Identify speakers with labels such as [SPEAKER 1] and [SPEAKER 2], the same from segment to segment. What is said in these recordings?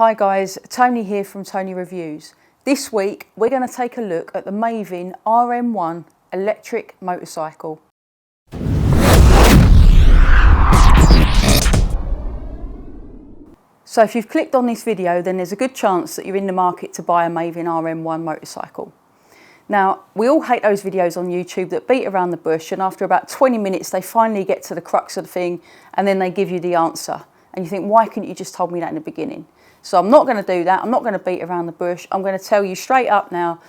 [SPEAKER 1] Hi guys, Tony here from Tony Reviews. This week we're going to take a look at the Maeving RM1 Electric motorcycle. So if you've clicked on this video, then there's a good chance that you're in the market to buy a Maeving RM1 motorcycle. Now, we all hate those videos on YouTube that beat around the bush, and after about 20 minutes they finally get to the crux of the thing and then they give you the answer. And you think, why couldn't you just told me that in the beginning? So I'm not going to do that. I'm not going to beat around the bush. I'm going to tell you straight up now,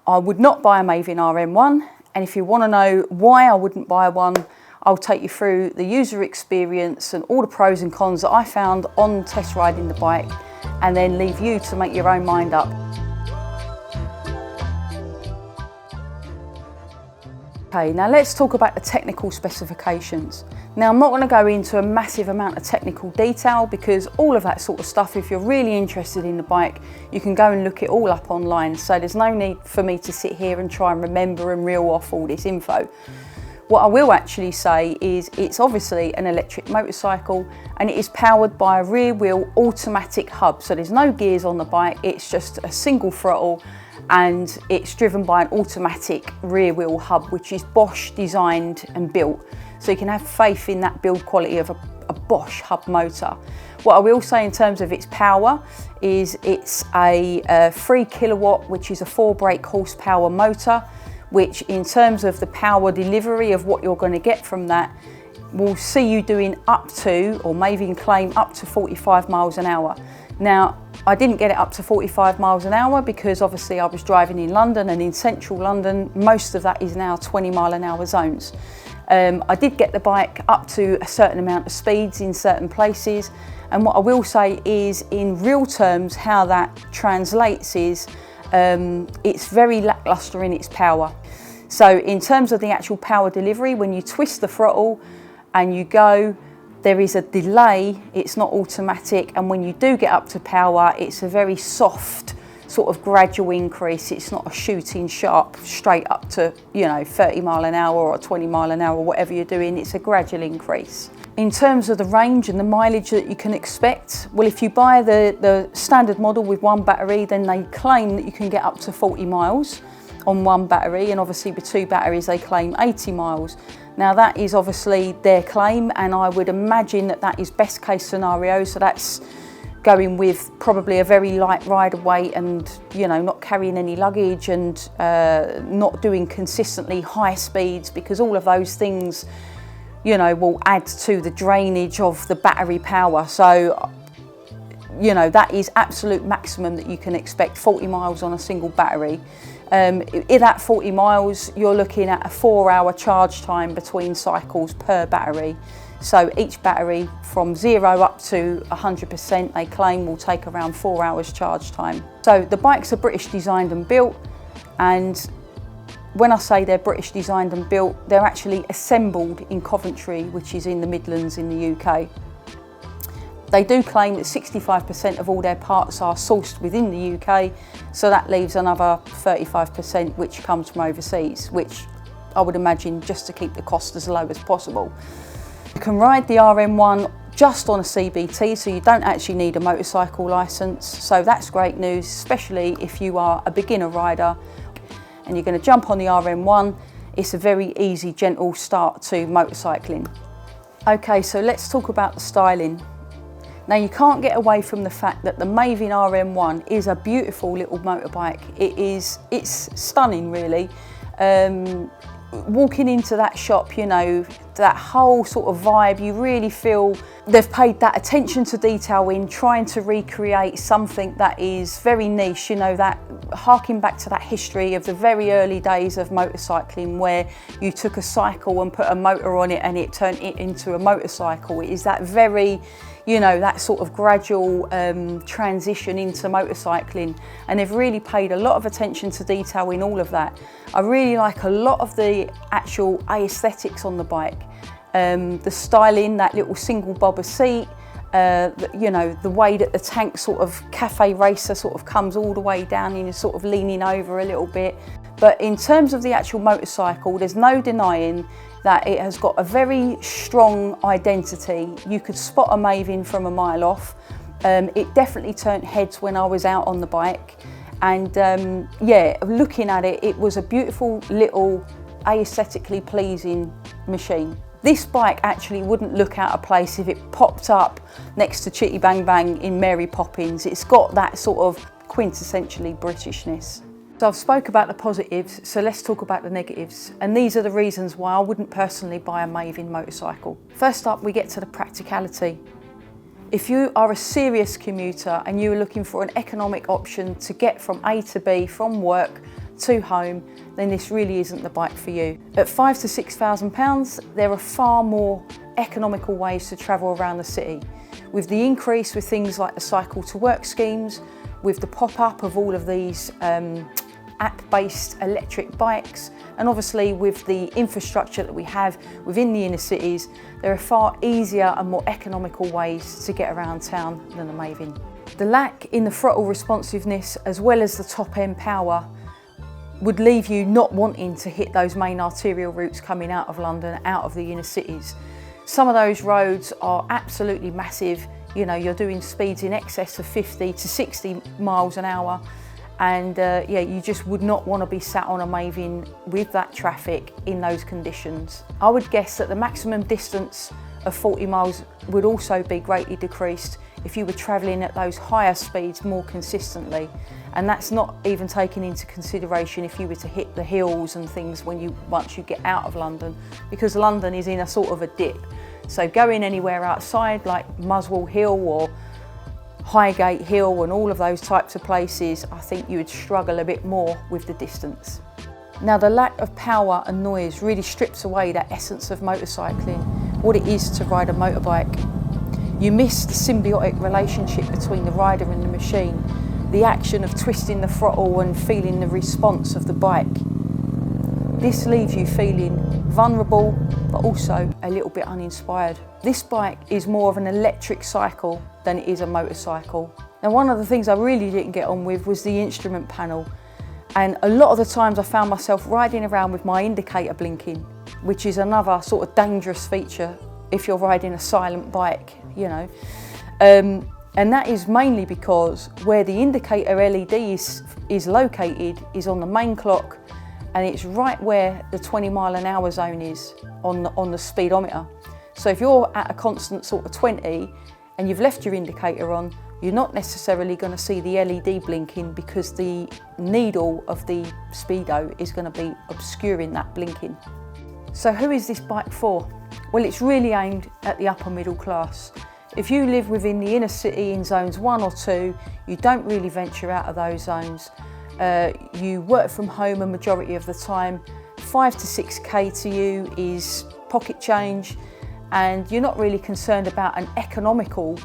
[SPEAKER 1] I would not buy a Maeving RM1. And if you want to know why I wouldn't buy one, I'll take you through the user experience and all the pros and cons that I found on test riding the bike, and then leave you to make your own mind up. Okay, now let's talk about the technical specifications. Now, I'm not going to go into a massive amount of technical detail because all of that sort of stuff, if you're really interested in the bike, you can go and look it all up online. So there's no need for me to sit here and try and remember and reel off all this info. What I will actually say is it's obviously an electric motorcycle and it is powered by a rear wheel automatic hub. So there's no gears on the bike, it's just a single throttle, and it's driven by an automatic rear wheel hub, which is Bosch designed and built. So you can have faith in that build quality of a Bosch hub motor. What I will say in terms of its power is it's a 3 kilowatt, which is a 4 brake horsepower motor, which in terms of the power delivery of what you're going to get from that, will see you doing up to, or Maeving claim up to 45 miles an hour. Now, I didn't get it up to 45 miles an hour because obviously I was driving in London, and in central London, most of that is now 20 mile an hour zones. I did get the bike up to a certain amount of speeds in certain places, and what I will say is in real terms how that translates is it's very lackluster in its power. So in terms of the actual power delivery, when you twist the throttle and you go, there is a delay, it's not automatic, and when you do get up to power, it's a very soft sort of gradual increase. It's not a shooting sharp straight up to, 30 mile an hour or 20 mile an hour, whatever you're doing, it's a gradual increase. In terms of the range and the mileage that you can expect, well, if you buy the standard model with one battery, then they claim that you can get up to 40 miles on one battery, and obviously with 2 batteries they claim 80 miles. Now that is obviously their claim, and I would imagine that that is best case scenario, so that's going with probably a very light rider weight and not carrying any luggage and not doing consistently high speeds, because all of those things will add to the drainage of the battery power. So that is absolute maximum that you can expect, 40 miles on a single battery. In that 40 miles, you're looking at a 4-hour charge time between cycles per battery. So each battery from 0 up to 100%, they claim, will take around 4 hours charge time. So the bikes are British designed and built, and when I say they're British designed and built, they're actually assembled in Coventry, which is in the Midlands in the UK. They do claim that 65% of all their parts are sourced within the UK, so that leaves another 35% which comes from overseas, which I would imagine just to keep the cost as low as possible. You can ride the RM1 just on a CBT, so you don't actually need a motorcycle licence, so that's great news, especially if you are a beginner rider and you're going to jump on the RM1. It's a very easy, gentle start to motorcycling. Okay, so let's talk about the styling. Now, you can't get away from the fact that the Maeving RM1 is a beautiful little motorbike. It's stunning, really. Walking into that shop, that whole sort of vibe, you really feel they've paid that attention to detail in trying to recreate something that is very niche, that harking back to that history of the very early days of motorcycling, where you took a cycle and put a motor on it and it turned it into a motorcycle. It is that very, that sort of gradual transition into motorcycling, and they've really paid a lot of attention to detail in all of that. I really like a lot of the actual aesthetics on the bike, the styling, that little single bobber seat, the way that the tank sort of cafe racer sort of comes all the way down and you're sort of leaning over a little bit. But in terms of the actual motorcycle, there's no denying that it has got a very strong identity. You could spot a Maeving from a mile off. It definitely turned heads when I was out on the bike, and yeah, looking at it, it was a beautiful little aesthetically pleasing machine. This bike actually wouldn't look out of place if it popped up next to Chitty Bang Bang in Mary Poppins. It's got that sort of quintessentially Britishness. So I've spoke about the positives, so let's talk about the negatives. And these are the reasons why I wouldn't personally buy a Maeving motorcycle. First up, we get to the practicality. If you are a serious commuter and you are looking for an economic option to get from A to B, from work to home, then this really isn't the bike for you. At £5,000 to £6,000, there are far more economical ways to travel around the city. With the increase with things like the cycle to work schemes, with the pop-up of all of these app-based electric bikes, and obviously with the infrastructure that we have within the inner cities, there are far easier and more economical ways to get around town than a Maeving. The lack in the throttle responsiveness as well as the top-end power would leave you not wanting to hit those main arterial routes coming out of London, out of the inner cities. Some of those roads are absolutely massive. You know, you're doing speeds in excess of 50 to 60 miles an hour. And yeah, you just would not want to be sat on a Maeving with that traffic in those conditions. I would guess that the maximum distance of 40 miles would also be greatly decreased if you were travelling at those higher speeds more consistently. And that's not even taken into consideration if you were to hit the hills and things once you get out of London, because London is in a sort of a dip. So going anywhere outside like Muswell Hill or Highgate Hill and all of those types of places, I think you would struggle a bit more with the distance. Now, the lack of power and noise really strips away that essence of motorcycling, what it is to ride a motorbike. You miss the symbiotic relationship between the rider and the machine, the action of twisting the throttle and feeling the response of the bike. This leaves you feeling vulnerable, but also a little bit uninspired. This bike is more of an electric cycle than it is a motorcycle. Now, one of the things I really didn't get on with was the instrument panel. And a lot of the times I found myself riding around with my indicator blinking, which is another sort of dangerous feature if you're riding a silent bike, you know. And that is mainly because where the indicator LED is located is on the main clock, and it's right where the 20 mile an hour zone is on the speedometer. So if you're at a constant sort of 20 and you've left your indicator on, you're not necessarily going to see the LED blinking because the needle of the speedo is going to be obscuring that blinking. So who is this bike for? Well, it's really aimed at the upper middle class. If you live within the inner city in zones 1 or 2, you don't really venture out of those zones. You work from home a majority of the time. 5 to 6k to you is pocket change, and you're not really concerned about an economical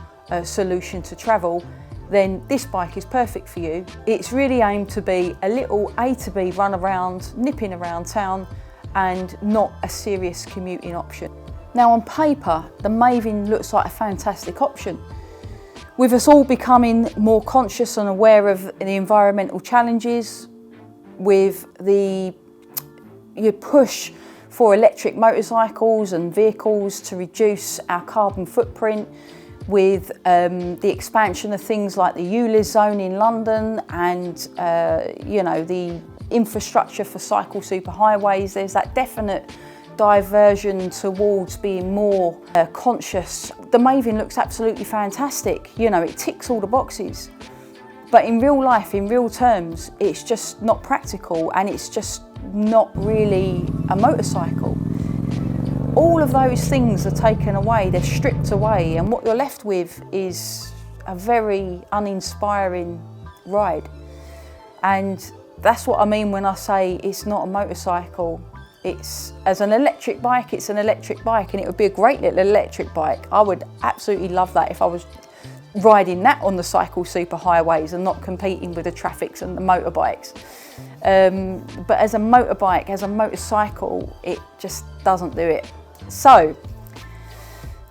[SPEAKER 1] solution to travel, then this bike is perfect for you. It's really aimed to be a little A to B run around, nipping around town, and not a serious commuting option. Now, on paper, the Maeving looks like a fantastic option. With us all becoming more conscious and aware of the environmental challenges, with your push for electric motorcycles and vehicles to reduce our carbon footprint, with the expansion of things like the ULIS zone in London and you know, the infrastructure for cycle superhighways, there's that definite diversion towards being more conscious. The Maeving looks absolutely fantastic. You know, it ticks all the boxes. But in real life, in real terms, it's just not practical, and it's just not really a motorcycle. All of those things are taken away, they're stripped away, and what you're left with is a very uninspiring ride. And that's what I mean when I say it's not a motorcycle. It's, as an electric bike, it's an electric bike, and it would be a great little electric bike. I would absolutely love that if I was riding that on the cycle superhighways and not competing with the traffics and the motorbikes. But as a motorbike, as a motorcycle, it just doesn't do it. So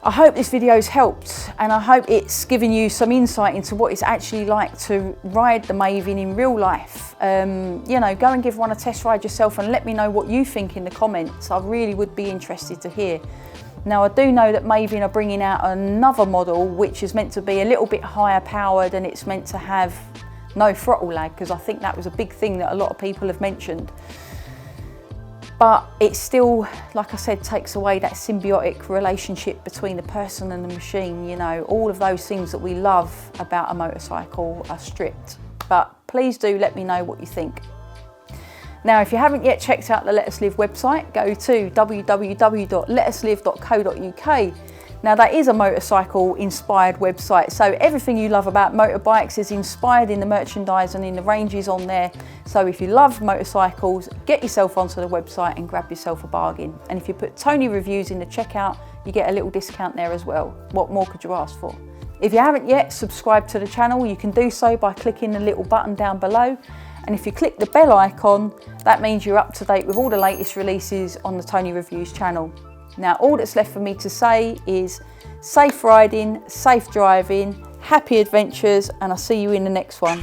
[SPEAKER 1] I hope this video's helped, and I hope it's given you some insight into what it's actually like to ride the Maeving in real life. You know, go and give one a test ride yourself and let me know what you think in the comments. I really would be interested to hear. Now I do know that Maeving are bringing out another model which is meant to be a little bit higher powered, and it's meant to have no throttle lag, because I think that was a big thing that a lot of people have mentioned. But it still, like I said, takes away that symbiotic relationship between the person and the machine. You know, all of those things that we love about a motorcycle are stripped. But please do let me know what you think. Now, if you haven't yet checked out the Let Us Live website, go to www.letuslive.co.uk. Now, that is a motorcycle inspired website, so everything you love about motorbikes is inspired in the merchandise and in the ranges on there. So if you love motorcycles, get yourself onto the website and grab yourself a bargain. And if you put Tony Reviews in the checkout, you get a little discount there as well. What more could you ask for? If you haven't yet subscribed to the channel, you can do so by clicking the little button down below. And if you click the bell icon, that means you're up to date with all the latest releases on the Tony Reviews channel. Now, all that's left for me to say is safe riding, safe driving, happy adventures, and I'll see you in the next one.